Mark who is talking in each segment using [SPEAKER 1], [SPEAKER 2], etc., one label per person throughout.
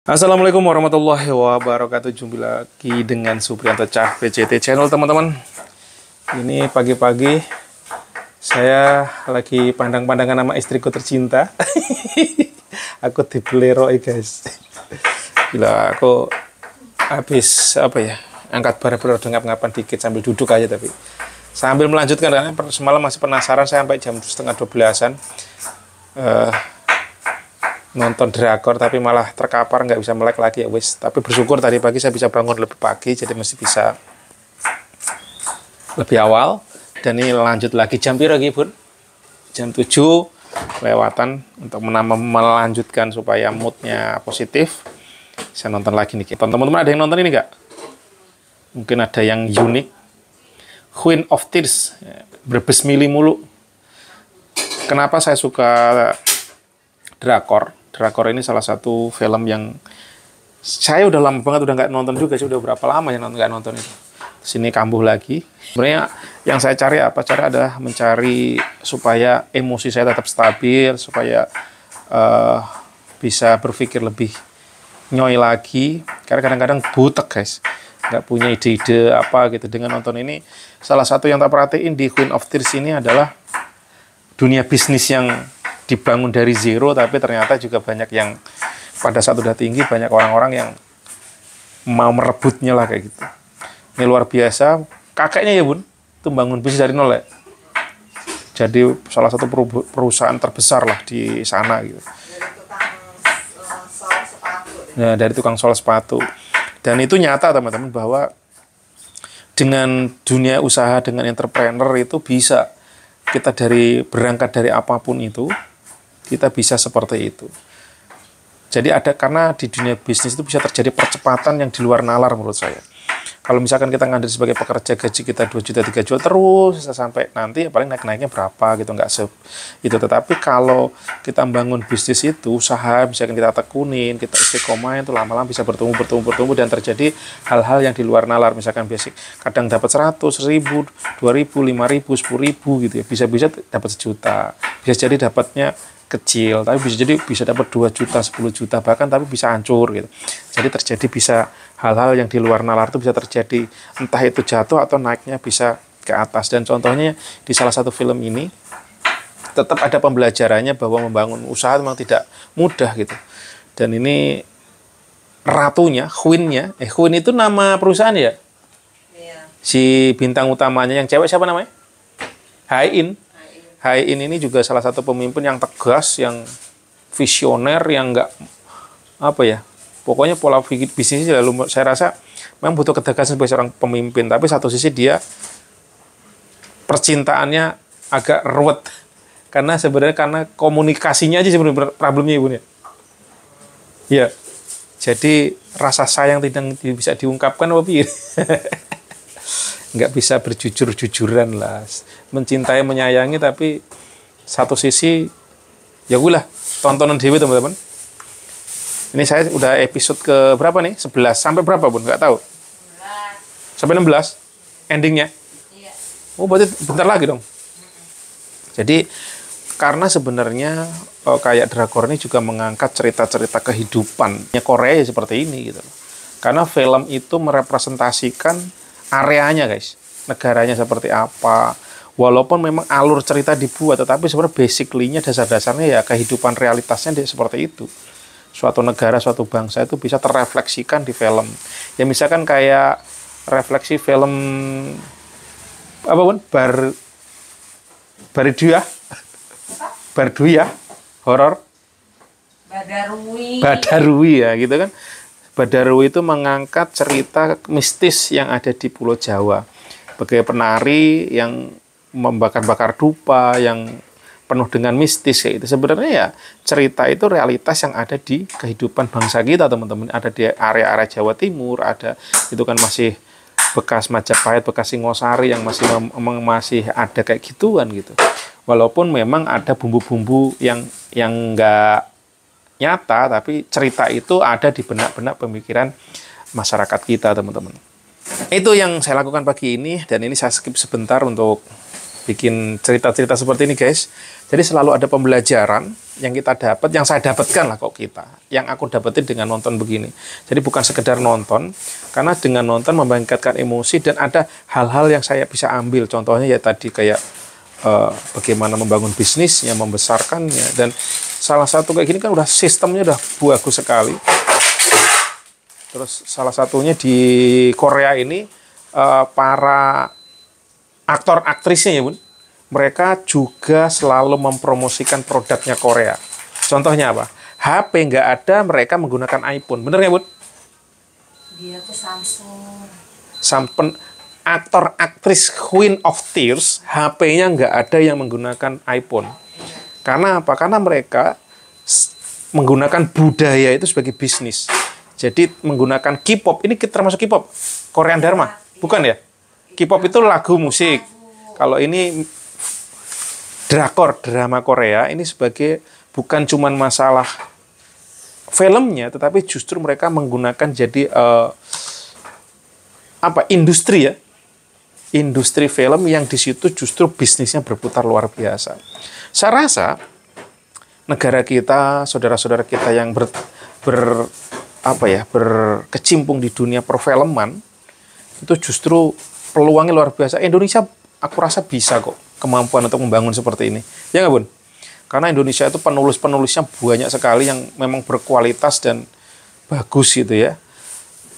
[SPEAKER 1] Assalamualaikum warahmatullahi wabarakatuh. Jumpa lagi dengan Supriyanto Cah PCT Channel, teman-teman. Ini pagi-pagi saya lagi pandang-pandangan sama istriku tercinta. Aku dibelero, guys. Gila, aku habis angkat barang-barang udah ngap-ngapan dikit sambil duduk aja, tapi sambil melanjutkan karena semalam masih penasaran saya sampai jam setengah 12-an. Nonton drakor tapi malah terkapar, nggak bisa melek lagi ya wis. Tapi bersyukur tadi pagi saya bisa bangun lebih pagi, jadi masih bisa lebih awal. Dan ini lanjut lagi jam piro lagi, Bun? Jam 7 lewatan untuk melanjutkan supaya moodnya positif. Saya nonton lagi nih. Teman-teman ada yang nonton ini nggak? Mungkin ada yang unik. Queen of Tears, berbes mili mulu. Kenapa saya suka drakor? Drakor ini salah satu film yang saya udah lama banget udah nggak nonton juga sih, udah berapa lama ya nggak nonton itu. Sini kambuh lagi. Sebenarnya yang saya cari adalah mencari supaya emosi saya tetap stabil, supaya bisa berpikir lebih nyoy lagi. Karena kadang-kadang butek, guys, nggak punya ide-ide apa gitu. Dengan nonton ini, salah satu yang tak perhatiin di Queen of Tears ini adalah dunia bisnis yang dibangun dari zero, tapi ternyata juga banyak yang pada saat udah tinggi, banyak orang-orang yang mau merebutnya lah kayak gitu. Ini luar biasa. Kakeknya ya, Bun, itu bangun bisnis dari nol ya. Jadi salah satu perusahaan terbesar lah di sana gitu. Nah, dari tukang sol sepatu. Dan itu nyata, teman-teman, bahwa dengan dunia usaha, dengan entrepreneur itu bisa kita berangkat dari apapun itu, kita bisa seperti itu. Jadi karena di dunia bisnis itu bisa terjadi percepatan yang di luar nalar menurut saya. Kalau misalkan kita ngandelin sebagai pekerja, gaji kita 2 juta, 3 juta terus sampai nanti paling naik-naiknya berapa gitu, nggak itu. Tetapi kalau kita membangun bisnis itu, usaha, misalkan kita tekunin, kita istiqomah, itu lama-lama bisa bertumbuh dan terjadi hal-hal yang di luar nalar. Misalkan basic kadang dapat 100, 1000, 2000, 5000, 10.000 gitu ya. Bisa-bisa dapat 1 juta. Bisa jadi dapatnya kecil, tapi bisa dapat 2 juta, 10 juta bahkan, tapi bisa hancur gitu. Jadi terjadi bisa hal-hal yang di luar nalar itu bisa terjadi, entah itu jatuh atau naiknya bisa ke atas. Dan contohnya di salah satu film ini tetap ada pembelajarannya bahwa membangun usaha memang tidak mudah gitu. Dan ini ratunya, Queen itu nama perusahaan ya? Iya. Si bintang utamanya yang cewek siapa namanya? Hai-In ini juga salah satu pemimpin yang tegas, yang visioner, yang nggak pokoknya pola pikir bisnisnya lalu saya rasa memang butuh ketegasan sebagai seorang pemimpin. Tapi satu sisi dia percintaannya agak ruwet karena komunikasinya aja sebenarnya problemnya, Ibu ya. Iya. Jadi rasa sayang tidak bisa diungkapkan apa nggak bisa berjujur-jujuran lah, mencintai, menyayangi, tapi satu sisi ya udah tontonan dewi, teman-teman. Ini saya udah episode ke berapa nih? 11 sampai berapa, Bun? Nggak tahu. 11. Sampai 16 endingnya. Iya. Oh, berarti bentar lagi dong. Jadi karena sebenarnya kayak drakor ini juga mengangkat cerita-cerita kehidupan Korea seperti ini gitu. Karena film itu merepresentasikan areanya, guys, negaranya seperti apa. Walaupun memang alur cerita dibuat, tetapi sebenarnya basically-nya, dasar-dasarnya ya kehidupan realitasnya seperti itu. Suatu negara, suatu bangsa itu bisa terrefleksikan di film. Ya misalkan kayak refleksi film apa, Bun? Barduya, horor. Badarui ya, gitu kan. Badarui itu mengangkat cerita mistis yang ada di Pulau Jawa. Bagi penari yang membakar-bakar dupa, yang penuh dengan mistis kayak itu. Sebenarnya ya cerita itu realitas yang ada di kehidupan bangsa kita, teman-teman. Ada di area-area Jawa Timur, ada itu kan masih bekas Majapahit, bekas Singosari yang masih ada kayak gituan gitu. Walaupun memang ada bumbu-bumbu yang enggak nyata, tapi cerita itu ada di benak-benak pemikiran masyarakat kita, teman-teman. Itu yang saya lakukan pagi ini, dan ini saya skip sebentar untuk bikin cerita-cerita seperti ini guys. Jadi selalu ada pembelajaran yang kita dapat, yang saya dapatkan lah kok kita. Yang aku dapetin dengan nonton begini. Jadi bukan sekedar nonton, karena dengan nonton membangkitkan emosi dan ada hal-hal yang saya bisa ambil. Contohnya ya tadi kayak bagaimana membangun bisnisnya, membesarkannya. Dan salah satu kayak gini kan udah sistemnya udah bagus sekali. Terus salah satunya di Korea ini para aktor aktrisnya ya bun, mereka juga selalu mempromosikan produknya Korea. Contohnya apa? HP nggak ada, mereka menggunakan iPhone. Bener ya bun?
[SPEAKER 2] Dia tuh Samsung.
[SPEAKER 1] Sampai aktor aktris Queen of Tears, HP-nya nggak ada yang menggunakan iPhone. Karena apa? Karena mereka menggunakan budaya itu sebagai bisnis. Jadi menggunakan K-pop, ini termasuk K-pop? Korean Dharma? Bukan ya? K-pop itu lagu musik. Kalau ini drakor, drama Korea, ini sebagai bukan cuman masalah filmnya, tetapi justru mereka menggunakan jadi industri ya. Industri film yang di situ justru bisnisnya berputar luar biasa. Saya rasa negara kita, saudara-saudara kita yang berkecimpung di dunia perfilman, itu justru peluangnya luar biasa. Indonesia aku rasa bisa kok kemampuan untuk membangun seperti ini. Ya nggak bun? Karena Indonesia itu penulis-penulisnya banyak sekali yang memang berkualitas dan bagus gitu ya.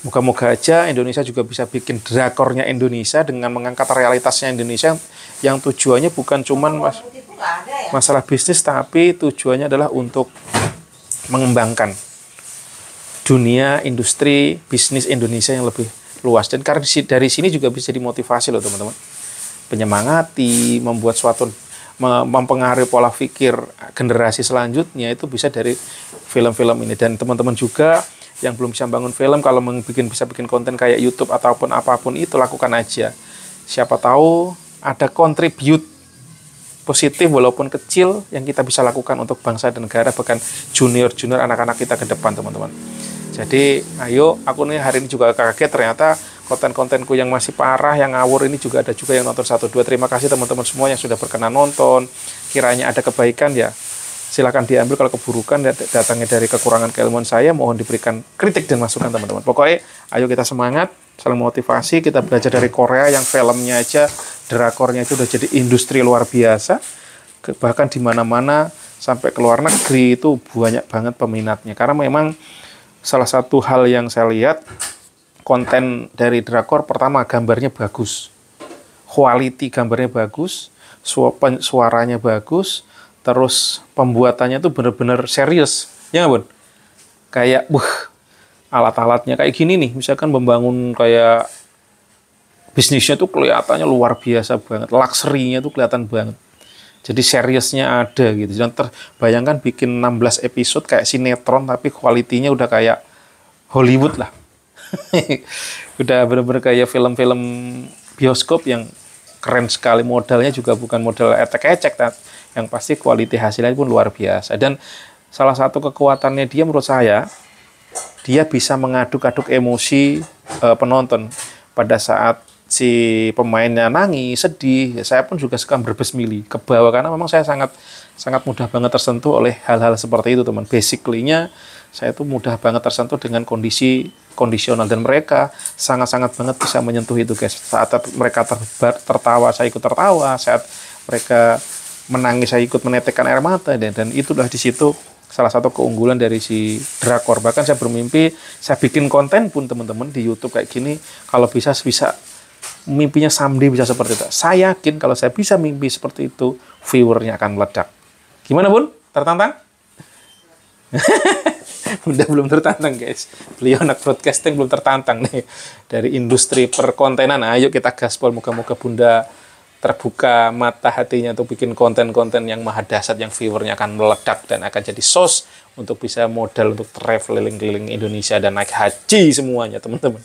[SPEAKER 1] Moga-moga aja Indonesia juga bisa bikin drakornya Indonesia dengan mengangkat realitasnya Indonesia yang tujuannya bukan cuman masalah bisnis, tapi tujuannya adalah untuk mengembangkan dunia industri bisnis Indonesia yang lebih luas. Dan karena dari sini juga bisa dimotivasi loh teman-teman. Menyemangati, membuat suatu, mempengaruhi pola pikir generasi selanjutnya itu bisa dari film-film ini. Dan teman-teman juga yang belum bisa bangun film, kalau bisa bikin konten kayak YouTube ataupun apapun itu, lakukan aja. Siapa tahu ada kontribut positif walaupun kecil yang kita bisa lakukan untuk bangsa dan negara, bahkan junior-junior anak-anak kita ke depan teman-teman. Jadi ayo, aku nih hari ini juga kaget ternyata konten-kontenku yang masih parah, yang ngawur ini juga ada juga yang nonton 1, 2. Terima kasih teman-teman semua yang sudah berkenan nonton. Kiranya ada kebaikan ya, silakan diambil. Kalau keburukan datangnya dari kekurangan keilmuan saya, mohon diberikan kritik dan masukan teman-teman. Pokoknya ayo kita semangat, saling motivasi, kita belajar dari Korea yang filmnya aja, drakornya itu udah jadi industri luar biasa. Bahkan di mana-mana sampai ke luar negeri itu banyak banget peminatnya. Karena memang salah satu hal yang saya lihat, konten dari drakor pertama gambarnya bagus, quality gambarnya bagus, suaranya bagus, terus pembuatannya tuh bener-bener serius, ya nggak bun? Kayak, alat-alatnya kayak gini nih, misalkan membangun kayak bisnisnya tuh kelihatannya luar biasa banget, luxury-nya tuh kelihatan banget. Jadi seriusnya ada gitu. Dan bayangkan bikin 16 episode kayak sinetron, tapi kualitinya udah kayak Hollywood lah. Udah bener-bener kayak film-film bioskop yang keren sekali. Modalnya juga bukan modal ecek-ecek, yang pasti kualiti hasilnya pun luar biasa. Dan salah satu kekuatannya dia menurut saya, dia bisa mengaduk-aduk emosi penonton. Pada saat si pemainnya nangis, sedih, ya saya pun juga suka berbesmili ke bawah, karena memang saya sangat mudah banget tersentuh oleh hal-hal seperti itu teman. Basically-nya saya tuh mudah banget tersentuh dengan kondisional, dan mereka sangat-sangat banget bisa menyentuh itu guys. Saat mereka tertawa, saya ikut tertawa. Saat mereka menangis, saya ikut menetekkan air mata. Dan itulah di situ salah satu keunggulan dari si drakor. Bahkan saya bermimpi saya bikin konten pun teman-teman di YouTube kayak gini, kalau bisa mimpinya someday bisa seperti itu. Saya yakin kalau saya bisa mimpi seperti itu, viewernya akan meledak. Gimana bun? Tertantang? Bunda belum tertantang guys. Beliau anak broadcasting belum tertantang nih dari industri perkontenan. Ayo kita gaspol, moga-moga Bunda terbuka mata hatinya untuk bikin konten-konten yang maha dahsyat, yang viewernya akan meledak dan akan jadi source untuk bisa modal untuk traveling keliling Indonesia dan naik haji semuanya teman-teman.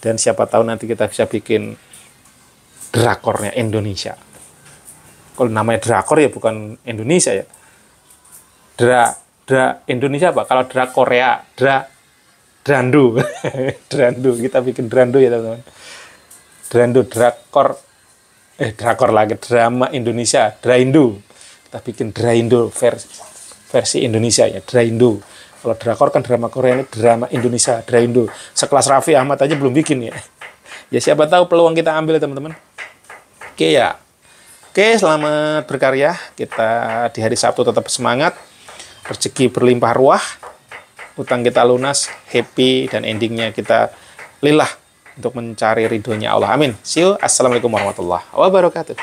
[SPEAKER 1] Dan siapa tahu nanti kita bisa bikin drakornya Indonesia. Kalau namanya drakor ya bukan Indonesia ya. Indonesia apa? Kalau Korea, Drandu. Drandu, kita bikin Drandu ya teman-teman. Drandu, drakor Drakor lagi, drama Indonesia, Draindo. Kita bikin Draindo versi Indonesia ya, Draindo. Kalau drakor kan drama Korea, ini drama Indonesia, Draindo. Sekelas Raffi Ahmad aja belum bikin ya. Ya siapa tahu peluang kita ambil ya teman-teman. Oke ya. Oke, selamat berkarya. Kita di hari Sabtu tetap semangat. Rezeki berlimpah ruah. Utang kita lunas, happy, dan endingnya kita lillah untuk mencari ridhonya Allah. Amin. See you. Assalamualaikum warahmatullahi wabarakatuh.